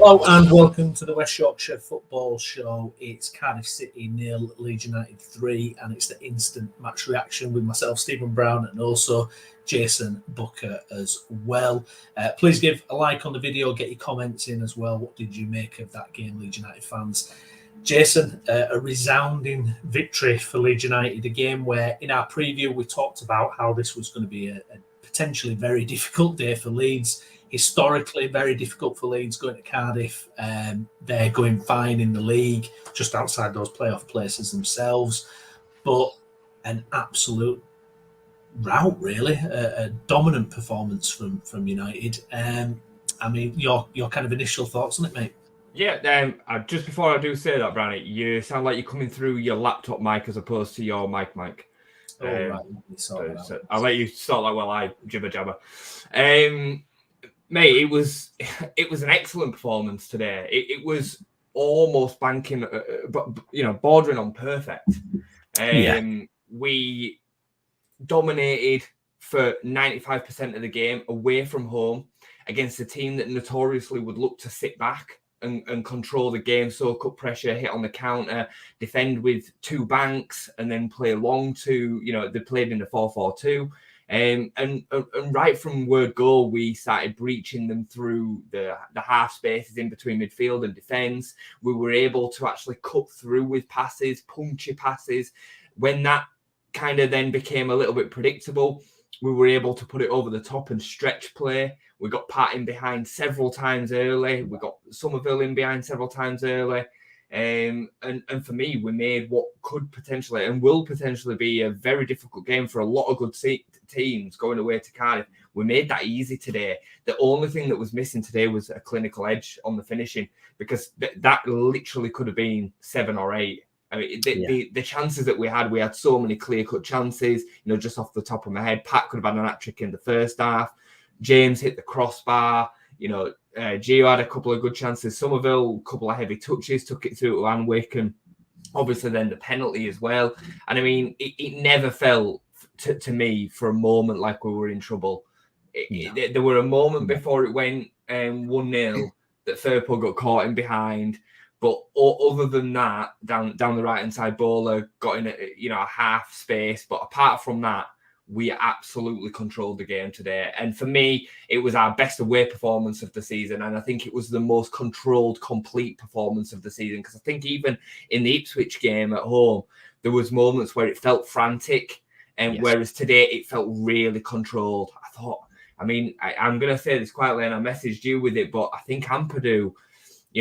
Hello and welcome to the West Yorkshire Football Show. It's Cardiff City 0, Leeds United 3, and it's the instant match reaction with myself, Stephen Brown, and also Jason Booker as well. Please give a like on the video, get your comments in as well. What did you make of that game, Leeds United fans? Jason, a resounding victory for Leeds United, a game where in our preview we talked about how this was going to be a potentially very difficult day for Leeds. Historically, very difficult for Leeds going to Cardiff. They're going fine in the league, just outside those playoff places themselves. But an absolute rout, really. A dominant performance from United. I mean, your kind of initial thoughts on it, mate? Yeah, just before I do say that, Browney, you sound like you're coming through your laptop mic as opposed to your mic. Right. I'll let you start that while I jibber jabber. Mate, it was an excellent performance today. It was almost banking, bordering on perfect. We dominated for 95% of the game away from home against a team that notoriously would look to sit back and control the game, soak up pressure, hit on the counter, defend with two banks, and then play long to, they played in the 4-4-2. And right from word go, we started breaching them through the half spaces in between midfield and defence. We were able to actually cut through with passes, punchy passes. When that kind of then became a little bit predictable, we were able to put it over the top and stretch play. We got Pat in behind several times early. We got Somerville in behind several times early. And for me, we made what could potentially and will potentially be a very difficult game for a lot of good teams going away to Cardiff. We made that easy today. The only thing that was missing today was a clinical edge on the finishing, because that literally could have been 7 or 8. I mean, the chances that we had so many clear-cut chances, just off the top of my head. Pat could have had an hat-trick in the first half. James hit the crossbar. Gio had a couple of good chances. Somerville, a couple of heavy touches, took it through to Anwick, and obviously then the penalty as well. And I mean, it never felt to me for a moment like we were in trouble. There were a moment before it went 1-0 that Firpo got caught in behind. But other than that, down the right-hand side, Bowler got in a half space. But apart from that, we absolutely controlled the game today. And for me, it was our best away performance of the season. And I think it was the most controlled, complete performance of the season. Because I think even in the Ipswich game at home, there was moments where it felt frantic. And whereas today, it felt really controlled. I'm going to say this quietly, and I messaged you with it, but I think Ampadu,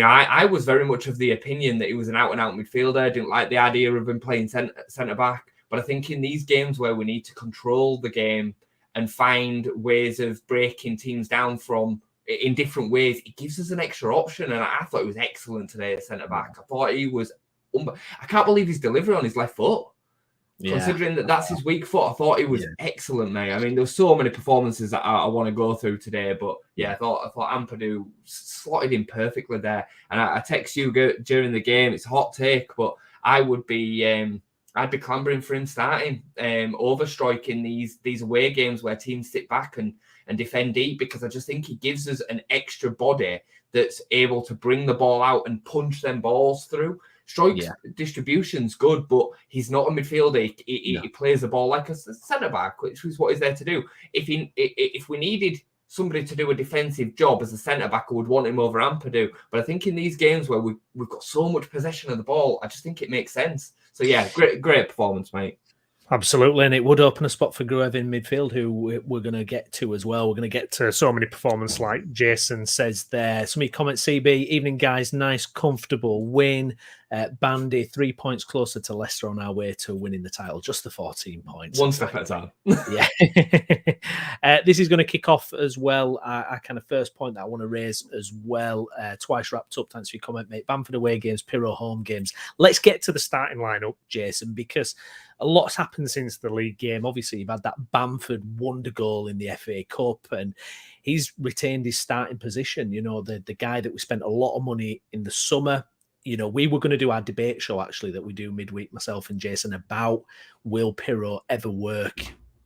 I was very much of the opinion that he was an out-and-out midfielder. I didn't like the idea of him playing centre-back. But I think in these games where we need to control the game and find ways of breaking teams down in different ways, it gives us an extra option. And I thought he was excellent today at centre-back. I thought he was... I can't believe he's delivered on his left foot. Considering that's his weak foot, I thought he was excellent, mate. I mean, there were so many performances that I want to go through today, but I thought Ampadu slotted in perfectly there. And I text you during the game. It's a hot take, but I would be, I'd be clambering for him starting, overstriking these away games where teams sit back and defend deep, because I just think he gives us an extra body that's able to bring the ball out and punch them balls through. Stroike's distribution's good, but he's not a midfielder. He plays the ball like a centre-back, which is what he's there to do. If we needed somebody to do a defensive job as a centre-back, I would want him over Ampadu. But I think in these games where we've got so much possession of the ball, I just think it makes sense. So, great performance, mate. Absolutely, and it would open a spot for Gruev in midfield, who we're going to get to as well. We're going to get to so many performances, like Jason says there. Some of your comments, CB. Evening, guys. Nice, comfortable win. Bandy, 3 points closer to Leicester on our way to winning the title. Just the 14 points. One step at a time. This is going to kick off as well. Our kind of first point that I want to raise as well. Twice wrapped up. Thanks for your comment, mate. Bamford away games, Piro home games. Let's get to the starting lineup, Jason, because a lot's happened since the league game. Obviously, you've had that Bamford wonder goal in the FA Cup, and he's retained his starting position. The guy that we spent a lot of money in the summer. We were going to do our debate show, actually, that we do midweek, myself and Jason, about will Piro ever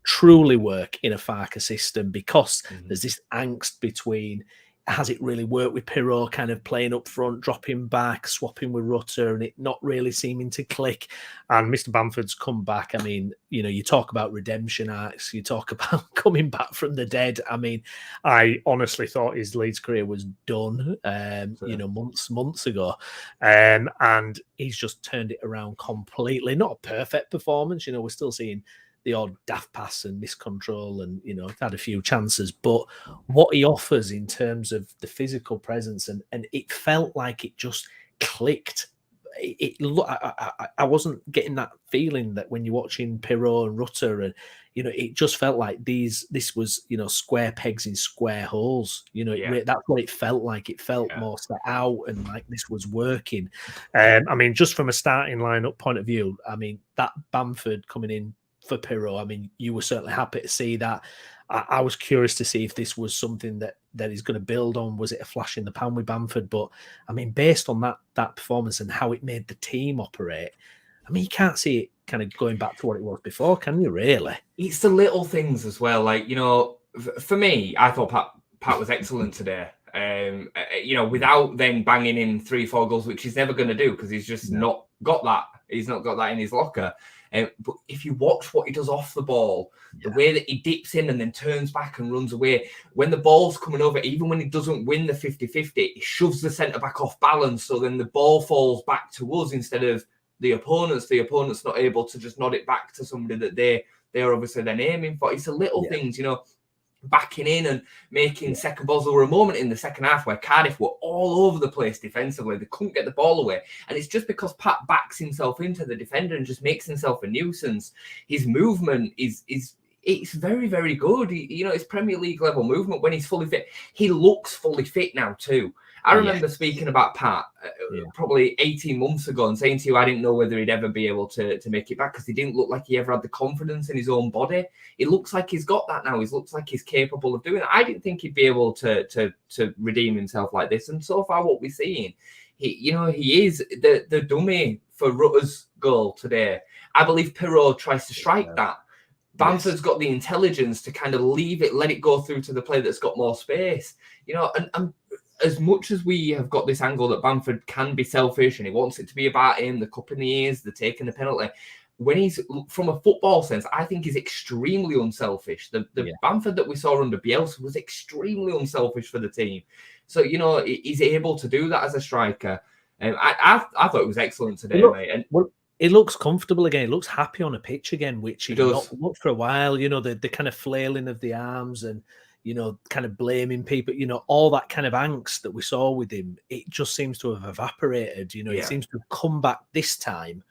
truly work in a Farke system, because there's this angst between has it really worked with Piro kind of playing up front, dropping back, swapping with Rutter, and it not really seeming to click? And Mr. Bamford's come back. I mean, you talk about redemption arcs, you talk about coming back from the dead. I mean, I honestly thought his Leeds career was done, months ago. And he's just turned it around completely. Not a perfect performance. We're still seeing the odd daft pass and miscontrol and, had a few chances. But what he offers in terms of the physical presence, and it felt like it just clicked. I wasn't getting that feeling that when you're watching Piro and Rutter, and, it just felt like this was, square pegs in square holes. That's what it felt like. It felt more set out and like this was working. I mean, just from a starting lineup point of view, I mean, that Bamford coming in for Piro, I mean, you were certainly happy to see that. I was curious to see if this was something that is going to build on. Was it a flash in the pan with Bamford? But I mean, based on that performance and how it made the team operate, I mean, you can't see it kind of going back to what it was before, can you? Really? It's the little things as well. Like, for me, I thought Pat was excellent today. Without then banging in 3-4 goals, which he's never going to do because he's just not got that. He's not got that in his locker. But if you watch what he does off the ball, the way that he dips in and then turns back and runs away, when the ball's coming over, even when he doesn't win the 50-50, he shoves the centre-back off balance, so then the ball falls back to us instead of the opponents. The opponent's not able to just nod it back to somebody that they're obviously then aiming for. It's the little things, backing in and making second balls. There were a moment in the second half where Cardiff were all over the place defensively. They couldn't get the ball away. And it's just because Pat backs himself into the defender and just makes himself a nuisance. His movement it's very, very good. It's Premier League level movement when he's fully fit. He looks fully fit now too. I remember speaking about Pat probably 18 months ago and saying to you, I didn't know whether he'd ever be able to make it back because he didn't look like he ever had the confidence in his own body. It looks like he's got that now. He looks like he's capable of doing it. I didn't think he'd be able to redeem himself like this. And so far, what we're seeing, he is the dummy for Rutter's goal today. I believe Piro tries to strike that. Bamford's got the intelligence to kind of leave it, let it go through to the player that's got more space. And as much as we have got this angle that Bamford can be selfish and he wants it to be about him, the cup in the ears, the taking the penalty, when he's from a football sense, I think he's extremely unselfish. The Bamford that we saw under Bielsa was extremely unselfish for the team. So, he's able to do that as a striker. I thought it was excellent today, mate. And it looks comfortable again. It looks happy on a pitch again, which he not looked for a while. The kind of flailing of the arms and, kind of blaming people, all that kind of angst that we saw with him, it just seems to have evaporated. He seems to have come back this time.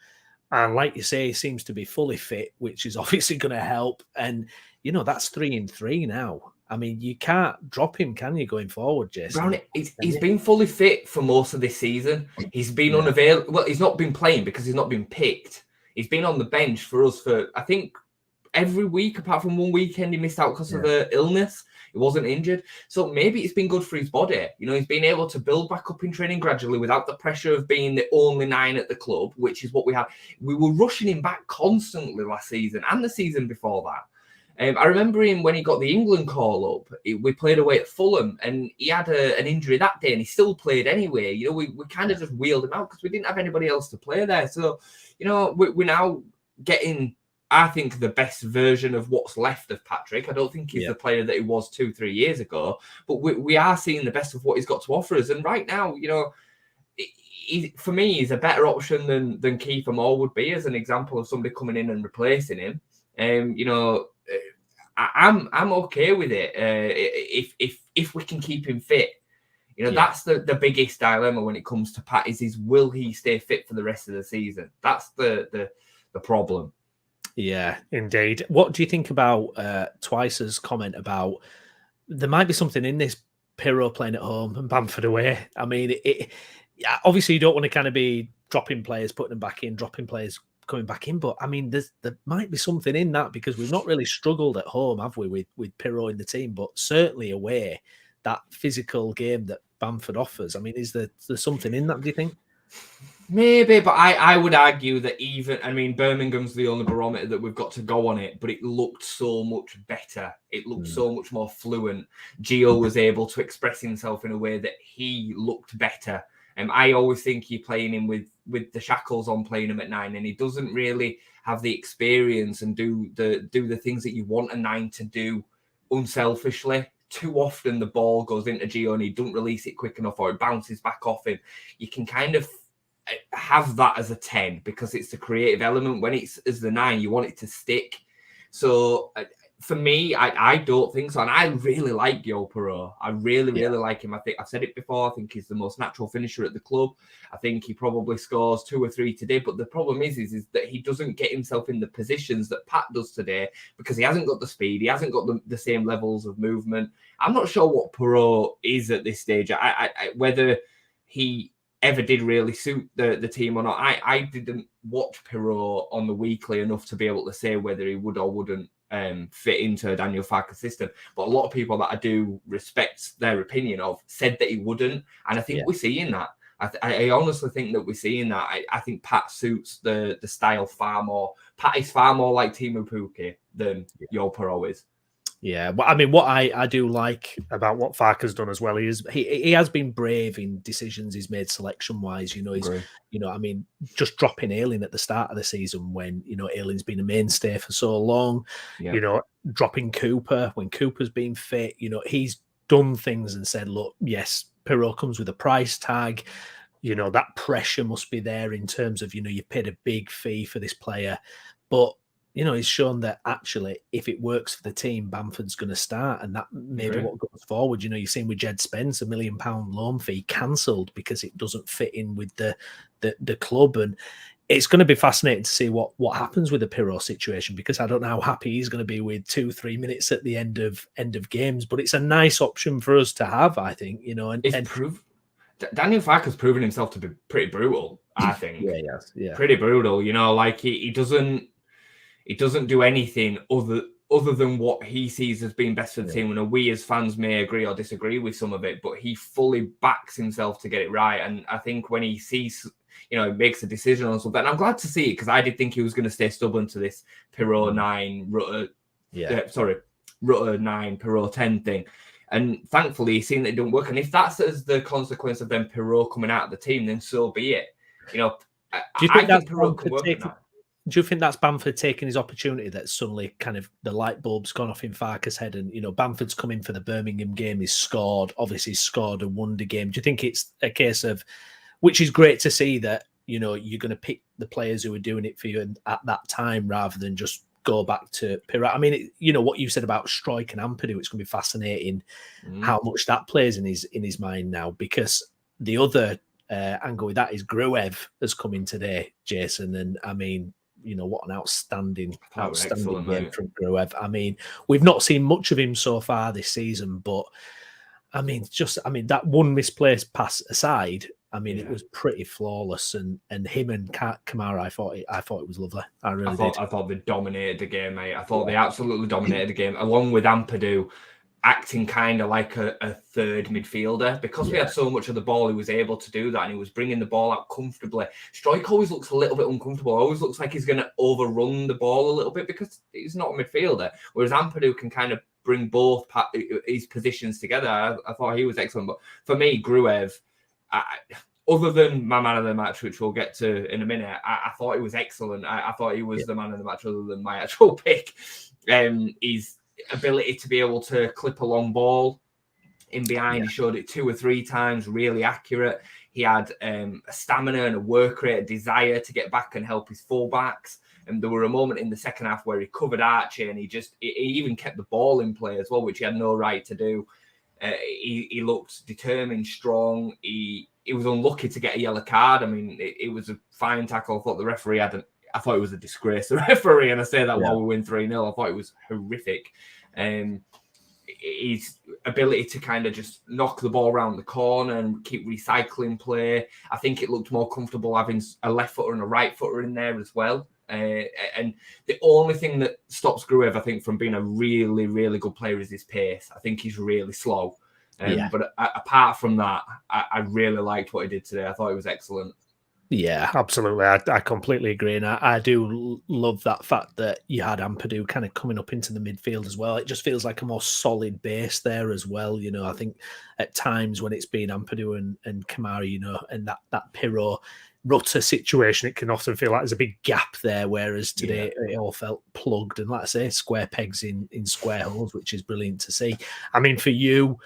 And like you say, he seems to be fully fit, which is obviously going to help. And, that's 3 in 3 now. I mean, you can't drop him, can you, going forward, Jason? Browney, he's been fully fit for most of this season. He's been unavailable. Well, he's not been playing because he's not been picked. He's been on the bench for us for, I think, every week, apart from one weekend he missed out because of the illness. He wasn't injured. So maybe it's been good for his body. He's been able to build back up in training gradually without the pressure of being the only 9 at the club, which is what we have. We were rushing him back constantly last season and the season before that. I remember him when he got the England call up. We played away at Fulham and he had an injury that day and he still played anyway. We kind of just wheeled him out because we didn't have anybody else to play there. So, we're now getting, I think, the best version of what's left of Patrick. I don't think he's the player that he was 2-3 years ago, but we are seeing the best of what he's got to offer us. And right now, for me, he's a better option than Kiefer Moore would be as an example of somebody coming in and replacing him. I'm okay with it if we can keep him fit. That's the biggest dilemma when it comes to Pat is will he stay fit for the rest of the season? That's the problem. Yeah, indeed. What do you think about Twice's comment about there might be something in this, Piro playing at home and Bamford away? I mean, obviously you don't want to kind of be dropping players, putting them back in, dropping players, coming back in. But I mean, there might be something in that because we've not really struggled at home, have we, with Piro in the team? But certainly away, that physical game that Bamford offers. I mean, is there something in that, do you think? Maybe, but I would argue that Birmingham's the only barometer that we've got to go on it, but it looked so much better. It looked so much more fluent. Gio was able to express himself in a way that he looked better. I always think you're playing him with the shackles on, playing him at 9, and he doesn't really have the experience and do the things that you want a 9 to do unselfishly. Too often the ball goes into Gio and he doesn't release it quick enough, or it bounces back off him. You can kind of have that as a 10 because it's the creative element. When it's as the 9, you want it to stick. So for me, I don't think so. And I really like Piro. I really like him. I think I've said it before. I think he's the most natural finisher at the club. I think he probably scores 2 or 3 today. But the problem is that he doesn't get himself in the positions that Pat does today because he hasn't got the speed. He hasn't got the same levels of movement. I'm not sure what Piro is at this stage. Whether he ever did really suit the team or not. I didn't watch Piro on the weekly enough to be able to say whether he would or wouldn't fit into Daniel Farke's system. But a lot of people that I do respect their opinion of said that he wouldn't. And I think we're seeing that. I honestly think that we're seeing that. I think Pat suits the style far more. Pat is far more like Teemu Pukki than Piro is. Yeah, but I mean, what I do like about what Farke's done as well is he has been brave in decisions he's made selection wise. Just dropping Ayling at the start of the season when Ayling's been a mainstay for so long. Yeah. Dropping Cooper when Cooper's been fit. He's done things and said, look, yes, Piro comes with a price tag. That pressure must be there in terms of you paid a big fee for this player, but. He's shown that actually, if it works for the team, Bamford's going to start, and that may be what goes forward. You've seen with Jed Spence, £1 million loan fee cancelled because it doesn't fit in with the club, and it's going to be fascinating to see what happens with the Piro situation because I don't know how happy he's going to be with 2-3 minutes at the end of games, but it's a nice option for us to have, I think. Daniel Farke's proven himself to be pretty brutal. I think, pretty brutal. He doesn't do anything other than what he sees as being best for the team. And we as fans may agree or disagree with some of it, but he fully backs himself to get it right. And I think when he sees, makes a decision on something, and I'm glad to see it because I did think he was going to stay stubborn to this Piro 9, Rutter 9, Piro 10 thing. And thankfully, he's seen that it don't work. And if that's as the consequence of then Piro coming out of the team, then so be it. Do you think that's Piro could work now? Do you think that's Bamford taking his opportunity that suddenly kind of the light bulb's gone off in Farke's head and, Bamford's come in for the Birmingham game, he's scored a wonder game. Do you think it's a case of, which is great to see that, you're going to pick the players who are doing it for you at that time rather than just go back to Piro? I mean, what you said about Struijk and Ampadu, it's going to be fascinating how much that plays in his mind now because the other angle with that is Gruev has come in today, Jason, and I mean, what an outstanding game from Gruev. I mean, we've not seen much of him so far this season, but that one misplaced pass aside, it was pretty flawless. And him and Kamara, I thought it was lovely. I did. I thought they dominated the game, mate. I thought they absolutely dominated the game, along with Ampadu acting kind of like a third midfielder because we had so much of the ball. He was able to do that, and he was bringing the ball out comfortably. Struijk always looks a little bit uncomfortable. Always looks like he's going to overrun the ball a little bit because he's not a midfielder. Whereas Ampadu can kind of bring both his positions together. I thought he was excellent. But for me, Gruev, other than my man of the match, which we'll get to in a minute, I thought he was excellent. I thought he was the man of the match other than my actual pick. His ability to be able to clip a long ball in behind. He showed it 2 or 3 times, really accurate. He had a stamina and a work rate, a desire to get back and help his fullbacks. And there were a moment in the second half where he covered Archie and he even kept the ball in play as well, which he had no right to do. He looked determined, strong. He was unlucky to get a yellow card. I mean, it was a fine tackle. I thought the referee I thought it was a disgrace, the referee, and I say that while we win 3-0. I thought it was horrific. His ability to kind of just knock the ball around the corner and keep recycling play. I think it looked more comfortable having a left footer and a right footer in there as well. And the only thing that stops Gruev, I think, from being a really, really good player is his pace. I think he's really slow. But apart from that, I really liked what he did today. I thought he was excellent. Yeah, absolutely. I completely agree. And I do love that fact that you had Ampadu kind of coming up into the midfield as well. It just feels like a more solid base there as well. I think at times when it's been Ampadu and Kamari, and that Piro Rutter situation, it can often feel like there's a big gap there. Whereas today it all felt plugged and, like I say, square pegs in square holes, which is brilliant to see. I mean, for you,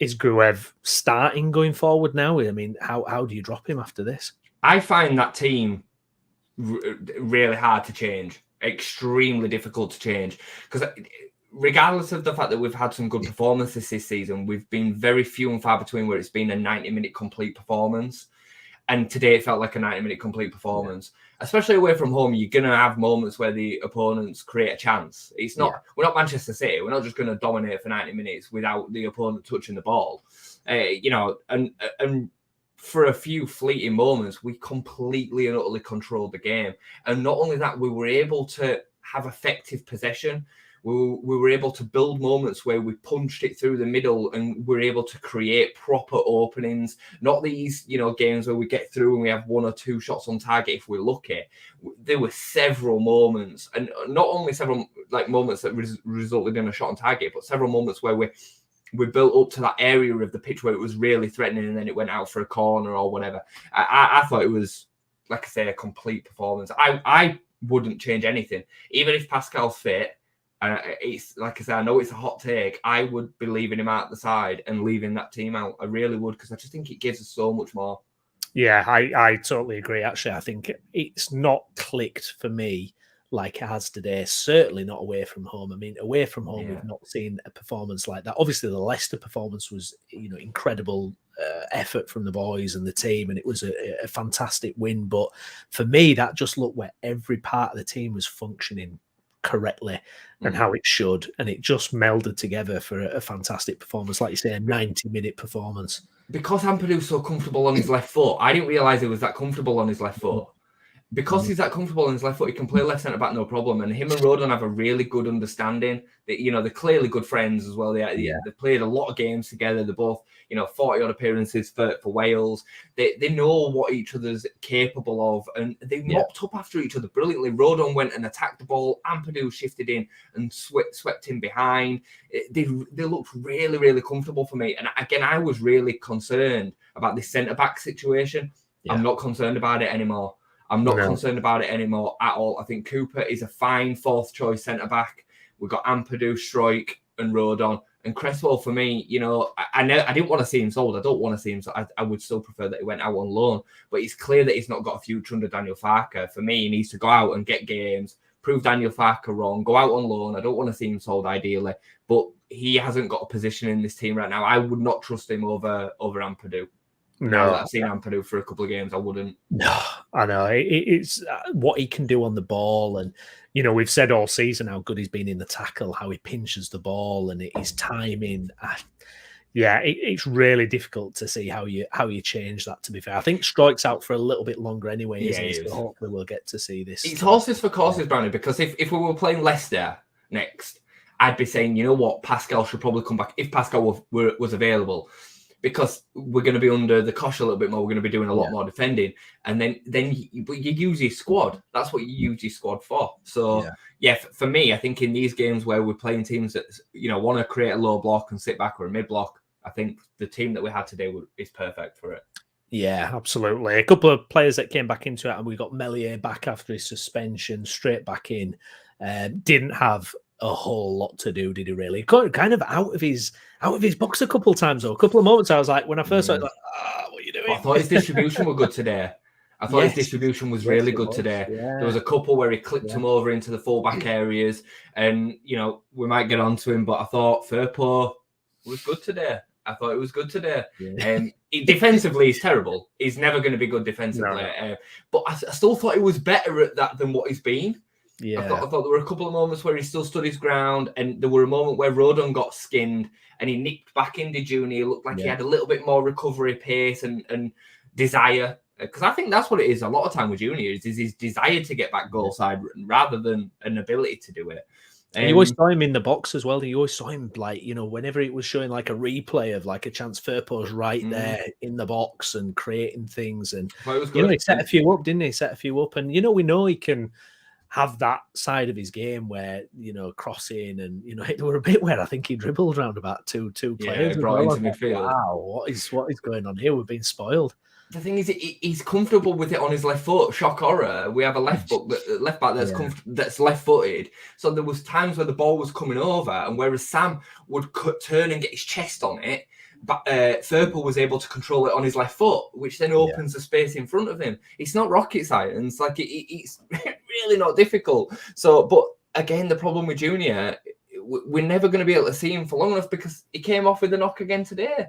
is Gruev starting going forward now? I mean, how do you drop him after this? I find that team really hard to change, extremely difficult to change, because regardless of the fact that we've had some good performances this season, we've been very few and far between where it's been a 90-minute complete performance. And today it felt like a 90-minute complete performance. Especially away from home, you're going to have moments where the opponents create a chance. It's not we're not Manchester City. We're not just going to dominate for 90 minutes without the opponent touching the ball. And for a few fleeting moments, we completely and utterly controlled the game. And not only that, we were able to have effective possession. We were able to build moments where we punched it through the middle and we're able to create proper openings. Not these, games where we get through and we have one or two shots on target if we're lucky. There were several moments, and not only several moments that resulted in a shot on target, but several moments where we built up to that area of the pitch where it was really threatening and then it went out for a corner or whatever. I thought it was, like I say, a complete performance. I wouldn't change anything. Even if Pascal's fit, it's like I said, I know it's a hot take, I would be leaving him out the side and leaving that team out. I really would, because I just think it gives us so much more. Yeah, I totally agree. Actually, I think it's not clicked for me like it has today. Certainly not away from home. I mean, away from home, we've not seen a performance like that. Obviously, the Leicester performance was, incredible effort from the boys and the team, and it was a fantastic win. But for me, that just looked where every part of the team was functioning correctly and how it should, and it just melded together for a fantastic performance. Like you say, a 90-minute performance. Because Ampadu's so comfortable on his left foot, I didn't realise he was that comfortable on his left foot. Because he's that comfortable on his left foot, he can play left centre back no problem. And him and Rodon have a really good understanding. They're clearly good friends as well. They played a lot of games together. They're both, 40 odd appearances for Wales. They know what each other's capable of, and they mopped up after each other brilliantly. Rodon went and attacked the ball. Ampadu shifted in and swept him behind. They looked really, really comfortable for me. And again, I was really concerned about this centre back situation. Yeah. I'm not concerned about it anymore. I'm not concerned about it anymore at all. I think Cooper is a fine fourth choice centre back. We've got Ampadu, Struijk, and Rodon. And Cresswell, for me, I didn't want to see him sold. I don't want to see him sold. I would still prefer that he went out on loan. But it's clear that he's not got a future under Daniel Farke. For me, he needs to go out and get games, prove Daniel Farke wrong, go out on loan. I don't want to see him sold ideally. But he hasn't got a position in this team right now. I would not trust him over Ampadu. No, I've seen Ampadu for a couple of games. I wouldn't. No, I know. It's what he can do on the ball. And, we've said all season how good he's been in the tackle, how he pinches the ball and his timing. It's really difficult to see how you change that, to be fair. I think Struijk's out for a little bit longer anyway, isn't he? So hopefully we'll get to see this. It's horses for courses, Browney, because if we were playing Leicester next, I'd be saying, you know what, Pascal should probably come back if Pascal was available. Because we're going to be under the cosh a little bit more. We're going to be doing a lot more defending. And then you use your squad. That's what you use your squad for. So, for me, I think in these games where we're playing teams that, want to create a low block and sit back or a mid block, I think the team that we had today is perfect for it. Yeah, absolutely. A couple of players that came back into it, and we got Meslier back after his suspension, straight back in. Didn't have a whole lot to do, did he really? Kind of out of his box a couple of times, though. A couple of moments I was like, when I first saw it, what are you doing? I thought his distribution were good today. His distribution was really good today. Yeah. There was a couple where he clipped him over into the fullback areas, and we might get onto him, but I thought Firpo was good today. Defensively, he's terrible. He's never going to be good defensively. No. But I still thought he was better at that than what he's been. Yeah. I thought there were a couple of moments where he still stood his ground, and there were a moment where Rodon got skinned and he nipped back into Junior. It looked like he had a little bit more recovery pace and desire. Because I think that's what it is a lot of time with Junior, is his desire to get back goal side rather than an ability to do it. And you always saw him in the box as well. You always saw him, like, you know, whenever it was showing like a replay of like a chance Firpo's right there in the box and creating things. And, you know, he set a few up, didn't he? Set a few up. And, you know, we know he can have that side of his game where, you know, crossing and, you know, there were a bit where I think he dribbled around about two players. Yeah, brought into midfield. Wow, what is going on here? We've been spoiled. The thing is, he's comfortable with it on his left foot. Shock horror. We have a left back that's left-footed. So there was times where the ball was coming over, and whereas Sam would turn and get his chest on it, but Firpo was able to control it on his left foot, which then opens the space in front of him. It's not rocket science. Like it's really not difficult. So, but again, the problem with Junior, we're never going to be able to see him for long enough because he came off with a knock again today.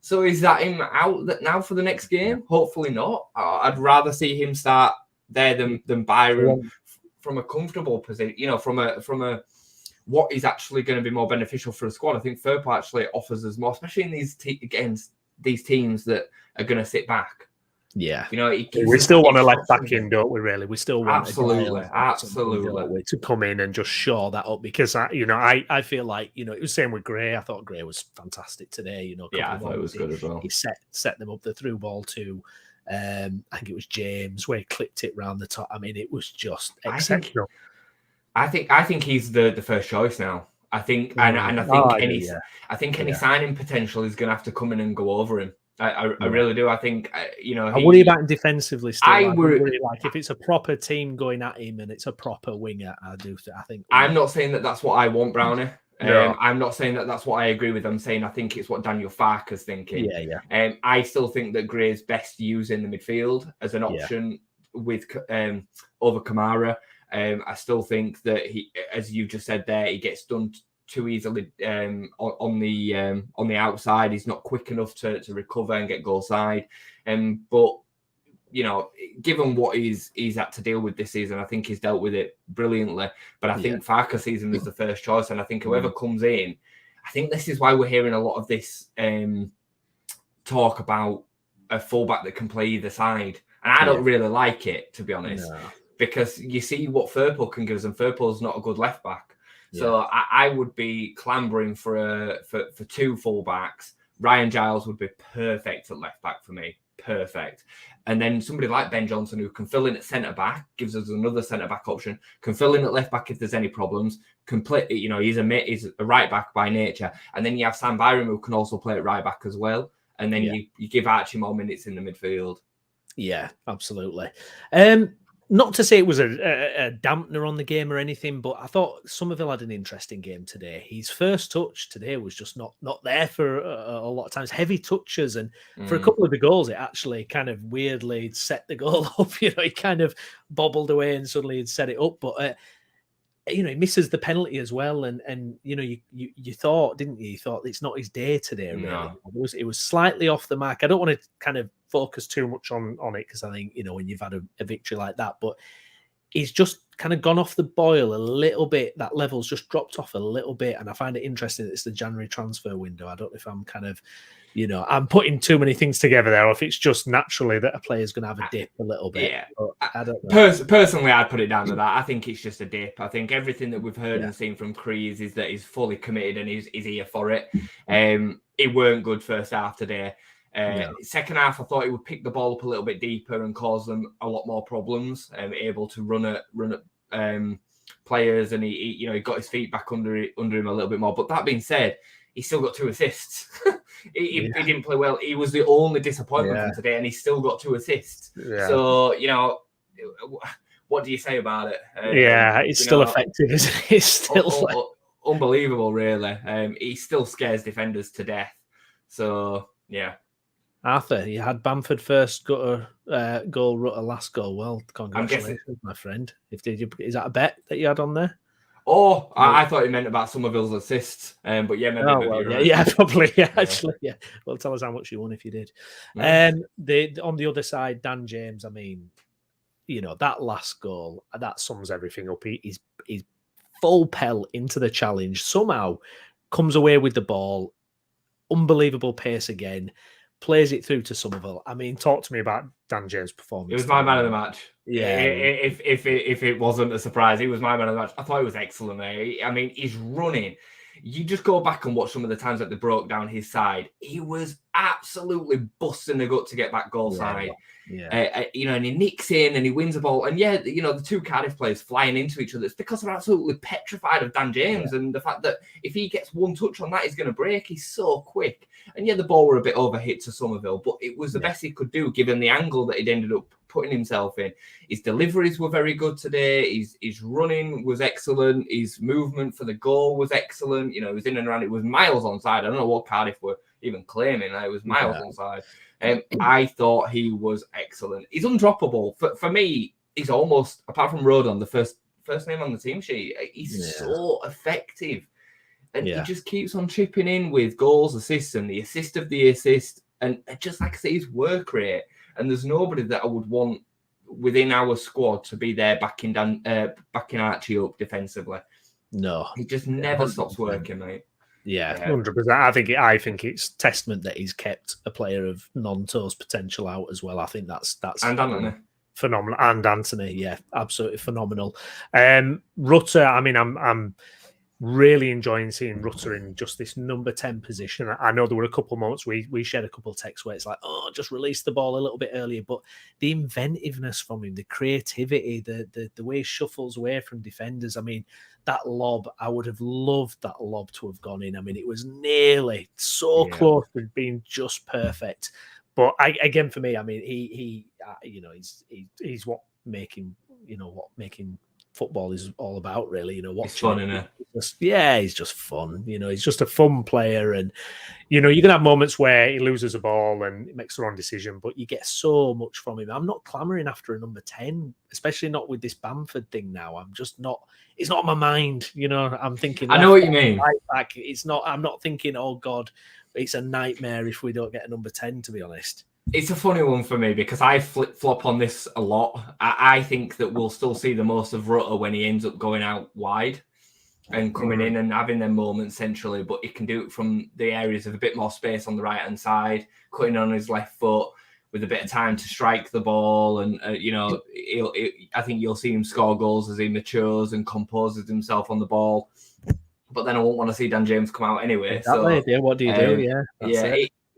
So is that him out now for the next game? Hopefully not. I'd rather see him start there than Byron from a comfortable position. You know, from a what is actually going to be more beneficial for the squad. I think Firpo actually offers us more, especially in these against these teams that are going to sit back. Yeah, you know, we still want to let back in, don't we? Really, we still want absolutely to come in and just shore that up because I feel like, you know, it was the same with Gray. I thought Gray was fantastic today. You know, I thought it was good as well. He set them up the through ball to, I think it was James where he clipped it round the top. I mean, it was just exceptional. I think he's the first choice now. I think, and I think any signing potential is going to have to come in and go over him. I really do. I think, you know, I worry about him defensively still. I worry, like, if it's a proper team going at him and it's a proper winger, I think. I'm not saying that that's what I want, Brownie. I'm not saying that that's what I agree with. I'm saying I think it's what Daniel Farker's thinking. Yeah. I still think that Gray's best used in the midfield as an option with over Kamara. I still think that he, as you just said there, he gets done too easily on the outside. He's not quick enough to recover and get goal side. But you know, given what he's had to deal with this season, I think he's dealt with it brilliantly. But I think Farker sees him as the first choice, and I think whoever comes in, I think this is why we're hearing a lot of this talk about a fullback that can play either side, and I don't really like it, to be honest, because you see what Firpo can give us, and Firpo's not a good left back. So I would be clambering for two fullbacks. Ryan Giles would be perfect at left back for me. Perfect. And then somebody like Ben Johnson, who can fill in at centre back, gives us another centre back option, can fill in at left back if there's any problems. Completely, you know, he's a right back by nature. And then you have Sam Byram, who can also play at right back as well. And then you give Archie more minutes in the midfield. Yeah, absolutely. Not to say it was a dampener on the game or anything, but I thought Somerville had an interesting game today. His first touch today was just not there for a lot of times. Heavy touches, and for a couple of the goals, it actually kind of weirdly set the goal up. You know, he kind of bobbled away and suddenly he'd set it up. But you know, he misses the penalty as well, and you know, you thought, didn't you? You thought it's not his day today. Really, it was slightly off the mark. I don't want to kind of focus too much on it because I think, you know, when you've had a victory like that, but he's just kind of gone off the boil a little bit. That level's just dropped off a little bit, and I find it interesting that it's the January transfer window. I don't know if I'm kind of, you know, I'm putting too many things together there, or if it's just naturally that a player's going to have a dip a little bit. Yeah, I don't know. Personally, I'd put it down to that. I think it's just a dip. I think everything that we've heard and seen from Crees is that he's fully committed and he's here for it. It weren't good first half today. Second half, I thought he would pick the ball up a little bit deeper and cause them a lot more problems. Able to run at players, and he got his feet back under him a little bit more. But that being said, he still got 2 assists. he didn't play well. He was the only disappointment from today, and he still got 2 assists. So, you know, what do you say about it? It's still effective, isn't it? It's still unbelievable, really. He still scares defenders to death. So, yeah. Arthur, you had Bamford first goal, Rutter last goal. Well, congratulations, my friend. Is that a bet that you had on there? Oh, I thought you meant about Somerville's assists. But yeah, maybe right. Probably. Actually, yeah. Well, tell us how much you won if you did. On the other side, Dan James, I mean, you know, that last goal, that sums everything up. He's full pelt into the challenge, somehow comes away with the ball, unbelievable pace again, plays it through to Somerville. I mean, talk to me about Dan James' performance. It was my man of the match. Yeah. If it wasn't a surprise, he was my man of the match. I thought it was excellent. I mean, he's running. You just go back and watch some of the times that they broke down his side. He was absolutely busting the gut to get that goal side. Yeah. And he nicks in and he wins the ball. And the two Cardiff players flying into each other. It's because they're absolutely petrified of Dan James and the fact that if he gets one touch on that, he's going to break. He's so quick. And the ball were a bit overhit to Somerville, but it was the best he could do given the angle that he'd ended up putting himself in. His deliveries were very good today. His running was excellent. His movement for the goal was excellent. It was in and around. It was miles onside. I don't know what Cardiff were even claiming. It was miles onside. I thought he was excellent. He's undroppable. For me, he's almost, apart from Rodon, the first name on the team sheet. He's so effective. And he just keeps on chipping in with goals, assists, and the assist of the assist. And just like I say, his work rate. And there's nobody that I would want within our squad to be there backing Archie up defensively. No. He just never stops working, mate. Yeah, 100%. I think it's testament that he's kept a player of non-toes potential out as well. I think that's and Anthony. Phenomenal. And Anthony, yeah, absolutely phenomenal. Rutter, I mean, I'm really enjoying seeing Rutter in just this number 10 position. I know there were a couple of moments we shared a couple of texts where it's like, just release the ball a little bit earlier. But the inventiveness from him, the creativity, the way he shuffles away from defenders. I mean, that lob, I would have loved that lob to have gone in. I mean, it was nearly so close to being just perfect. But again, for me, I mean, he's what making football is all about, really. Watching. It's fun, isn't it? He's just fun. He's just a fun player, and you're gonna have moments where he loses a ball and makes the wrong decision, but you get so much from him. I'm not clamoring after a number 10, especially not with this Bamford thing now. I'm just not. It's not on my mind. I'm thinking. I know what you mean. Right back. It's not. I'm not thinking. Oh God, it's a nightmare if we don't get a number 10. To be honest. It's a funny one for me because I flip-flop on this a lot. I think that we'll still see the most of Rutter when he ends up going out wide and coming in and having them moments centrally, but he can do it from the areas of a bit more space on the right-hand side, cutting on his left foot with a bit of time to strike the ball. And, I think you'll see him score goals as he matures and composes himself on the ball. But then I won't want to see Dan James come out anyway. Exactly. So, what do you do?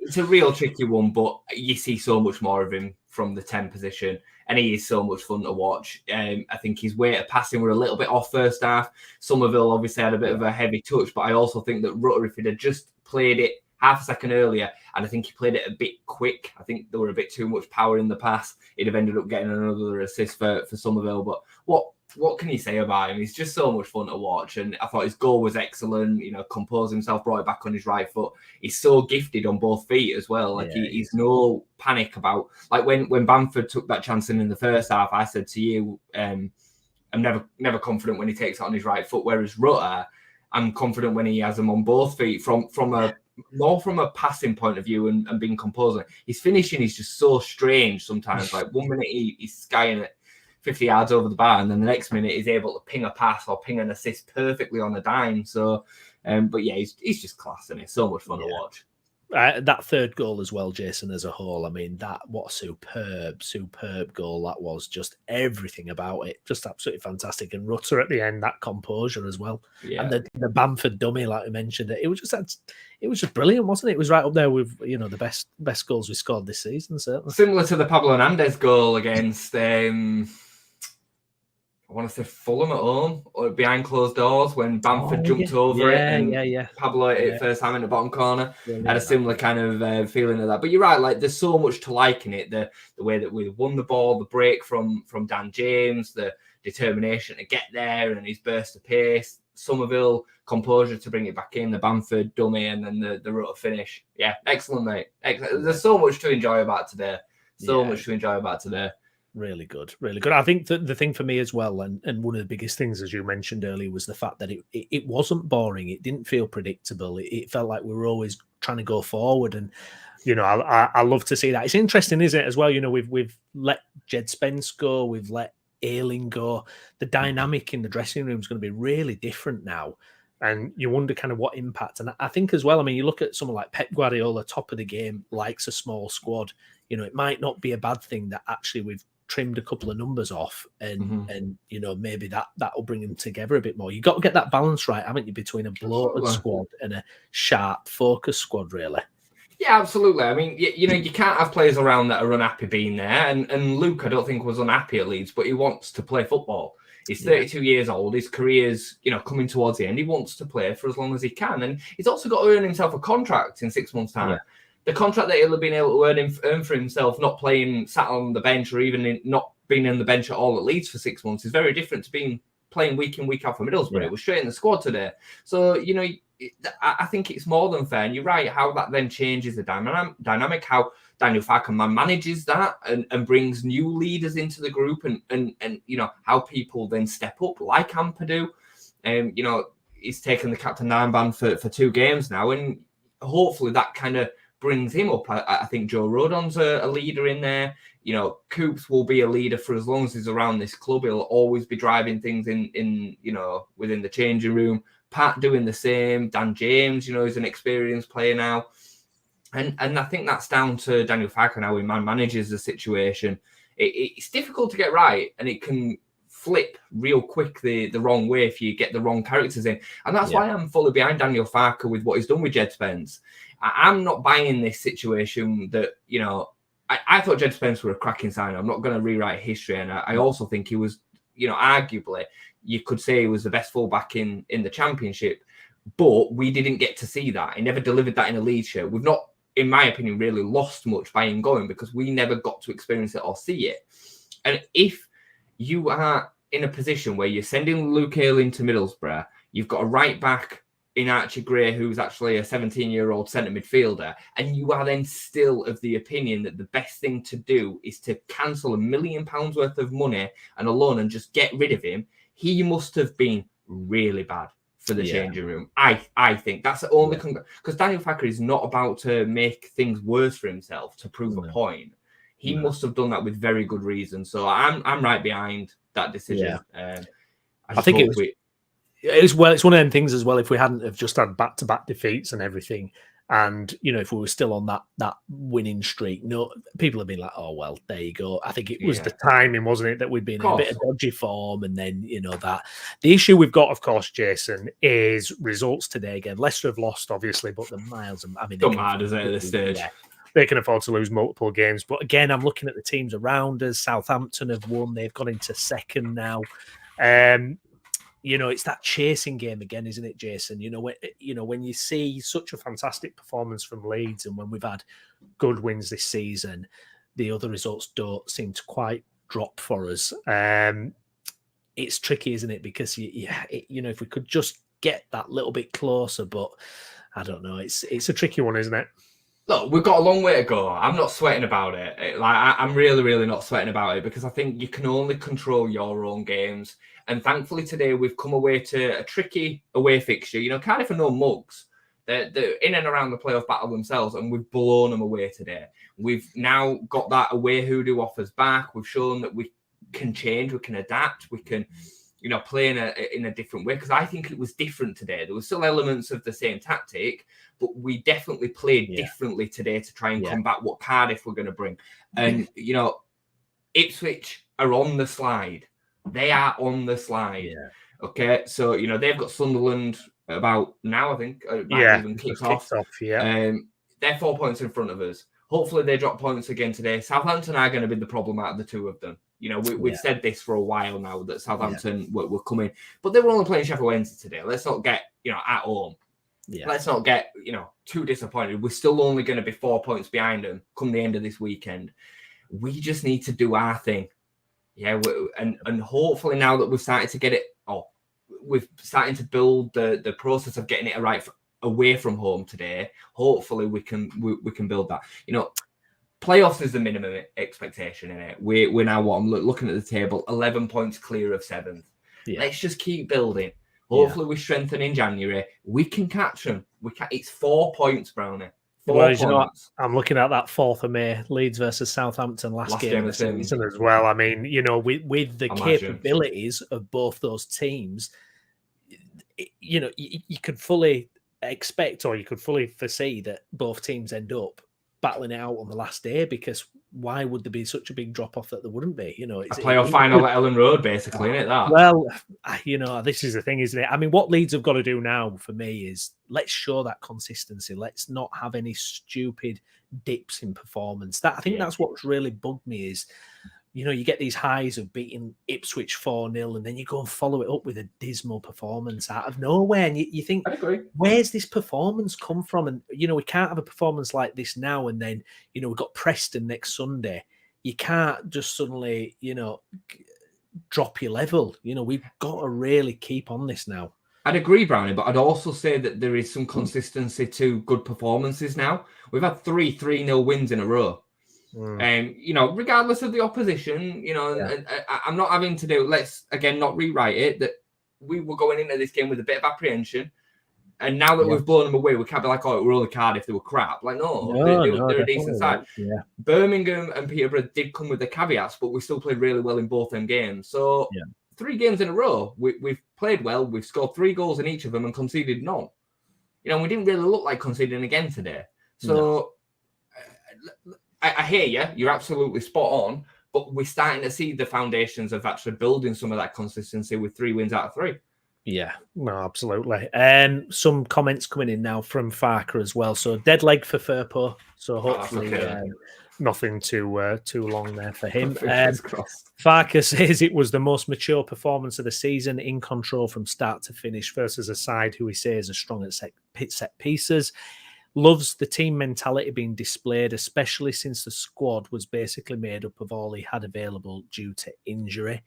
It's a real tricky one, but you see so much more of him from the 10 position, and he is so much fun to watch. I think his weight of passing were a little bit off first half. Somerville obviously had a bit of a heavy touch, but I also think that Rutter, if he'd have just played it half a second earlier, and I think he played it a bit quick, I think there were a bit too much power in the pass, he'd have ended up getting another assist for Somerville. But what can you say about him? He's just so much fun to watch. And I thought his goal was excellent. Composed himself, brought it back on his right foot. He's so gifted on both feet as well. He's no panic about, like when Bamford took that chance in the first half, I said to you, I'm never confident when he takes it on his right foot. Whereas Rutter, I'm confident when he has them on both feet from a passing point of view and being composed. His finishing is just so strange sometimes. Like 1 minute he's skying it 50 yards over the bar, and then the next minute he's able to ping a pass or ping an assist perfectly on a dime. So, but yeah, he's just class, and it's so much fun to watch. That third goal as well, Jason, as a whole. I mean, what a superb goal that was. Just everything about it, just absolutely fantastic. And Rutter at the end, that composure as well. Yeah. And the Bamford dummy, like I mentioned, it was just brilliant, wasn't it? It was right up there with the best goals we scored this season, certainly. Similar to the Pablo Hernandez goal against. I want to say Fulham at home or behind closed doors when Bamford jumped over it and Pablo hit it first time in the bottom corner. Had a similar kind of feeling of that. But you're right, like there's so much to like in it. The way that we won the ball, the break from Dan James, the determination to get there and his burst of pace, Somerville composure to bring it back in, the Bamford dummy, and then the Rutter finish. Yeah, excellent, mate. Excellent. There's so much to enjoy about today. Really good, really good. I think that the thing for me as well, and one of the biggest things, as you mentioned earlier, was the fact that it wasn't boring. It didn't feel predictable. It felt like we were always trying to go forward. And, I love to see that. It's interesting, isn't it, as well? We've let Jed Spence go. We've let Ayling go. The dynamic in the dressing room is going to be really different now. And you wonder kind of what impact. And I think as well, I mean, you look at someone like Pep Guardiola, top of the game, likes a small squad. You know, it might not be a bad thing that actually we've trimmed a couple of numbers off and you know, maybe that'll bring them together a bit more. You got to get that balance right, haven't you, between a bloated squad and a sharp, focused squad, really. Yeah, absolutely. I mean, you know, you can't have players around that are unhappy being there. And Luke, I don't think, was unhappy at Leeds, but he wants to play football. He's 32 years old. His career's, you know, coming towards the end. He wants to play for as long as he can. And he's also got to earn himself a contract in 6 months' time. Yeah. The contract that he'll have been able to earn for himself, not playing, sat on the bench, or even not being on the bench at all at Leeds for 6 months, is very different to playing week in, week out for Middlesbrough. Yeah. It was straight in the squad today. So, you know, I think it's more than fair. And you're right, how that then changes the dynamic, how Daniel Farke manages that and brings new leaders into the group and you know, how people then step up like Ampadu. You know, he's taken the captain armband for 2 games now, and hopefully that kind of brings him up. I think Joe Rodon's a leader in there. You know, Coops will be a leader for as long as he's around this club. He'll always be driving things in you know, within the changing room. Pat doing the same. Dan James, you know, is an experienced player now. And I think that's down to Daniel Farke now, he manages the situation. It's difficult to get right, and it can flip real quick the wrong way if you get the wrong characters in. And that's why I'm fully behind Daniel Farke with what he's done with Jed Spence. I'm not buying this situation that, you know, I thought Jed Spence were a cracking sign. I'm not going to rewrite history. And I also think he was, you know, arguably, you could say he was the best fullback in the Championship. But we didn't get to see that. He never delivered that in a Leeds shirt. We've not, in my opinion, really lost much by him going because we never got to experience it or see it. And if you are in a position where you're sending Luke Hale into Middlesbrough, you've got a right back in Archie Gray who's actually a 17-year-old centre midfielder, and you are then still of the opinion that the best thing to do is to cancel £1 million worth of money and a loan and just get rid of him, he must have been really bad for the changing room. I think that's the only because Daniel Farke is not about to make things worse for himself to prove a point. He must have done that with very good reason. So I'm right behind that decision. I think it's one of them things as well. If we hadn't have just had back-to-back defeats and everything, and you know, if we were still on that winning streak, no, people have been like, oh well, there you go. I think it was the timing, wasn't it, that we'd been in a bit of dodgy form, and then you know that the issue we've got, of course, Jason, is results today again. Leicester have lost, obviously, but the miles. I mean, don't matter, does it, at this stage? Yeah. They can afford to lose multiple games, but again, I'm looking at the teams around us. Southampton have won; they've gone into second now. You know, it's that chasing game again, isn't it, Jason? You know, when you see such a fantastic performance from Leeds, and when we've had good wins this season, the other results don't seem to quite drop for us. It's tricky, isn't it? Because you know, if we could just get that little bit closer, but I don't know. It's a tricky one, isn't it? Look, we've got a long way to go. I'm not sweating about it. I'm really, really not sweating about it because I think you can only control your own games. And thankfully today we've come away to a tricky away fixture. You know, Cardiff are no mugs. They're in and around the playoff battle themselves, and we've blown them away today. We've now got that away hoodoo off us back. We've shown that we can change, we can adapt, we can, you know, play in a different way. Because I think it was different today. There were still elements of the same tactic, but we definitely played differently today to try and combat what Cardiff were going to bring. And, you know, Ipswich are on the slide. They are on the slide. Yeah. Okay, so, you know, they've got Sunderland about now, I think. Even kicks off. They're 4 points in front of us. Hopefully they drop points again today. Southampton are going to be the problem out of the two of them. You know, we've said this for a while now that Southampton were coming, but they were only playing Sheffield Wednesday today. Let's not get, you know, at home. Yeah. Let's not get, you know, too disappointed. We're still only going to be 4 points behind them come the end of this weekend. We just need to do our thing. Yeah, and hopefully now that we've started to get it, we've started to build the process of getting it right away from home today. Hopefully we can build that. You know, playoffs is the minimum expectation in it. We're now I'm looking at the table, 11 points clear of 7th. Yeah. Let's just keep building. Hopefully we strengthen in January. We can catch them. It's 4 points, Brownie. 4 points. You know what? I'm looking at that 4th of May, Leeds versus Southampton last game of the season as well. I mean, you know, with the capabilities of both those teams, you could fully expect, or you could fully foresee that both teams end up battling it out on the last day, because why would there be such a big drop off that there wouldn't be? It's a playoff final at Ellen Road, basically, isn't it? That. Well, this is the thing, isn't it? I mean, what Leeds have got to do now for me is let's show that consistency. Let's not have any stupid dips in performance. I think that's what's really bugged me is, you get these highs of beating Ipswich 4-0, and then you go and follow it up with a dismal performance out of nowhere. And you think, where's this performance come from? And, we can't have a performance like this now. And then, we've got Preston next Sunday. You can't just suddenly, drop your level. We've got to really keep on this now. I'd agree, Brownie, but I'd also say that there is some consistency to good performances now. We've had 3-0 wins in a row. Regardless of the opposition, I'm not having to do, let's again not rewrite it, that we were going into this game with a bit of apprehension, and now that we've blown them away, we can't be like, oh, we're only Cardiff, they were crap. Like, they're a decent side. Yeah. Birmingham and Peterborough did come with the caveats, but we still played really well in both them games. So 3 games in a row, we've played well, we've scored 3 goals in each of them and conceded none. We didn't really look like conceding again today. So I hear you. You're absolutely spot on. But we're starting to see the foundations of actually building some of that consistency with 3 wins out of 3. Yeah, no, absolutely. Some comments coming in now from Farker as well. So dead leg for Firpo. So hopefully nothing too long there for him. Farker says it was the most mature performance of the season, in control from start to finish versus a side who he says are strong at set pieces. Loves the team mentality being displayed, especially since the squad was basically made up of all he had available due to injury.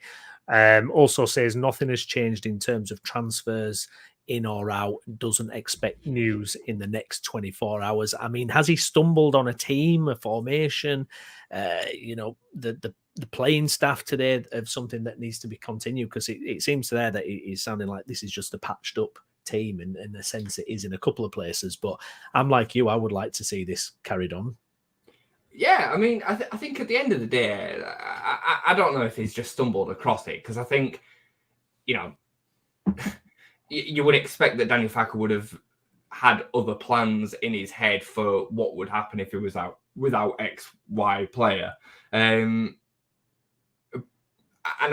Also says nothing has changed in terms of transfers in or out, doesn't expect news in the next 24 hours. I mean, has he stumbled on a team, a formation, the playing staff today of something that needs to be continued? Because it seems there that he's sounding like this is just a patched up team, in the sense it is in a couple of places, but I'm like you, I would like to see this carried on. Yeah, I mean, I think at the end of the day, I don't know if he's just stumbled across it, because I think, you would expect that Daniel Farker would have had other plans in his head for what would happen if he was out without XY player. And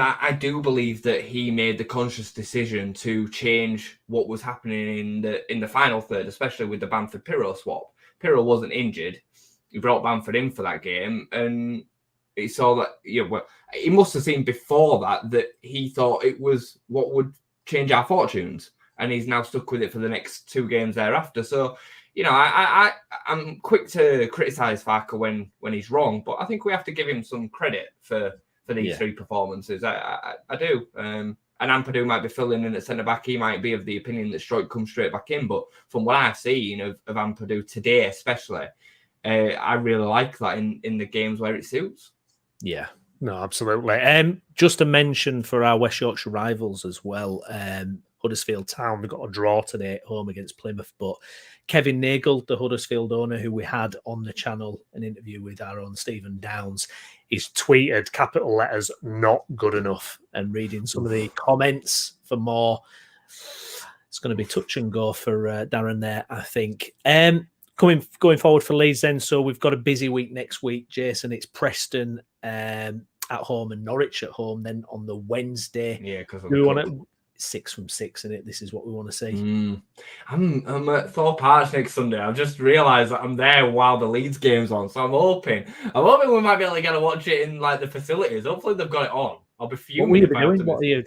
I do believe that he made the conscious decision to change what was happening in the final third, especially with the Bamford Piro swap. Piro wasn't injured. He brought Bamford in for that game, and he saw that. He must have seen before that he thought it was what would change our fortunes, and he's now stuck with it for the next 2 games thereafter. So, I'm quick to criticise Farker when he's wrong, but I think we have to give him some credit for these 3 performances. I do. And Ampadu might be filling in at centre-back. He might be of the opinion that Stroik comes straight back in. But from what I've seen of Ampadu today especially, I really like that in the games where it suits. Yeah, no, absolutely. Just a mention for our West Yorkshire rivals as well. Huddersfield Town, they got a draw today at home against Plymouth, but Kevin Nagel, the Huddersfield owner who we had on the channel, an interview with our own Stephen Downs, he's tweeted capital letters, not good enough, and reading some of the comments for more. It's going to be touch and go for Darren there, I think. Going forward for Leeds then, so we've got a busy week next week, Jason. It's Preston at home and Norwich at home then on the Wednesday. Yeah, because we want to 6 from 6 in it. This is what we want to see. I'm at Thorpe Arch next Sunday. I've just realised that I'm there while the Leeds game's on, so I'm hoping we might be able to get to watch it in like the facilities. Hopefully they've got it on. I'll be fuming.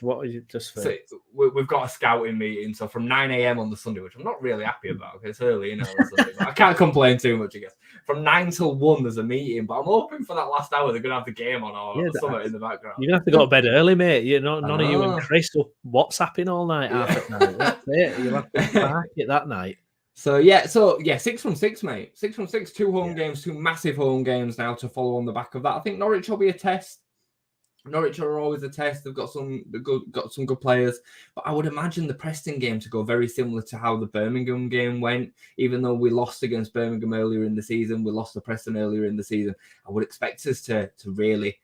What are you just for? So we've got a scouting meeting, so from 9 a.m. on the Sunday, which I'm not really happy about. It's early, on Sunday, but I can't complain too much, I guess. From 9 till 1, there's a meeting, but I'm hoping for that last hour they're going to have the game on or something in the background. You're going to have to go to bed early, mate. None of you and Chris will WhatsApping all night, half at night. That's it. You'll have to park it that night. So 6 from 6, mate. 6 from 6, 2 home games, 2 massive home games now to follow on the back of that. I think Norwich will be a test. Norwich are always a test. They've got some good players, but I would imagine the Preston game to go very similar to how the Birmingham game went. Even though we lost against Birmingham earlier in the season, we lost to Preston earlier in the season. I would expect us to really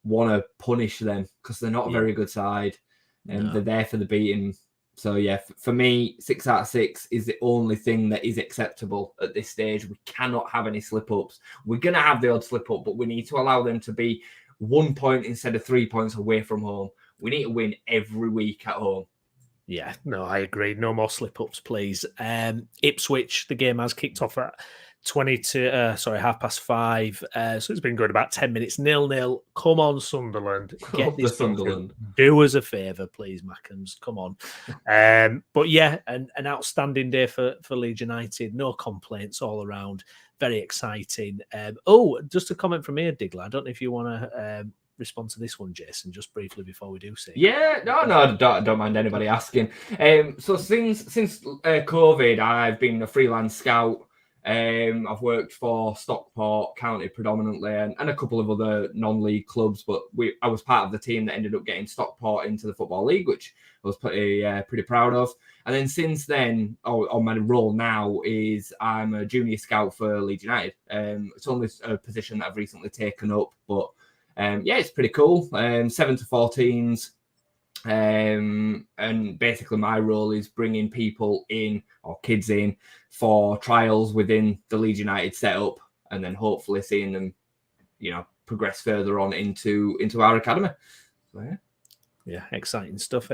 want to punish them because they're not a very good side, and they're there for the beating. So yeah, for me, 6 out of 6 is the only thing that is acceptable at this stage. We cannot have any slip-ups. We're going to have the odd slip-up, but we need to allow them to be 1 point instead of 3 points away from home. We need to win every week at home. Yeah, no, I agree. No more slip-ups, please. Ipswich, the game has kicked off at 5:30. So it's been going about 10 minutes. 0-0. Come on, Sunderland. Get this Sunderland. Do us a favour, please, Mackems. Come on. But yeah, an outstanding day for Leeds United. No complaints all around. Very exciting. Just a comment from here, Digler. I don't know if you want to respond to this one, Jason, just briefly before we do say. Yeah, no, don't mind anybody asking. So since COVID, I've been a freelance scout. I've worked for Stockport County predominantly and a couple of other non-league clubs, but I was part of the team that ended up getting Stockport into the Football League, which I was pretty proud of. And then since then, my role now is I'm a junior scout for Leeds United. It's only a position that I've recently taken up, but it's pretty cool. 7 to 14s. And basically my role is bringing people in or kids in for trials within the Leeds United setup, and then hopefully seeing them, progress further on into our academy. So, yeah, exciting stuff.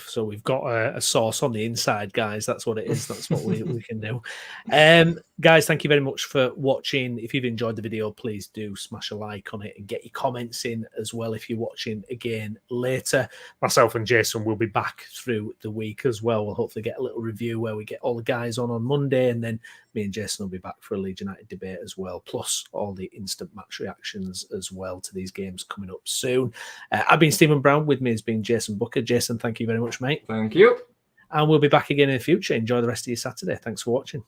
So we've got a sauce on the inside, guys. That's what it is. That's what we can do. Guys, thank you very much for watching. If you've enjoyed the video, please do smash a like on it and get your comments in as well if you're watching again later. Myself and Jason will be back through the week as well. We'll hopefully get a little review where we get all the guys on Monday, and then me and Jason will be back for a Leeds United debate as well, plus all the instant match reactions as well to these games coming up soon. I've been Stephen Brown. With me has been Jason Booker. Jason, thank you very much, mate. Thank you. And we'll be back again in the future. Enjoy the rest of your Saturday. Thanks for watching.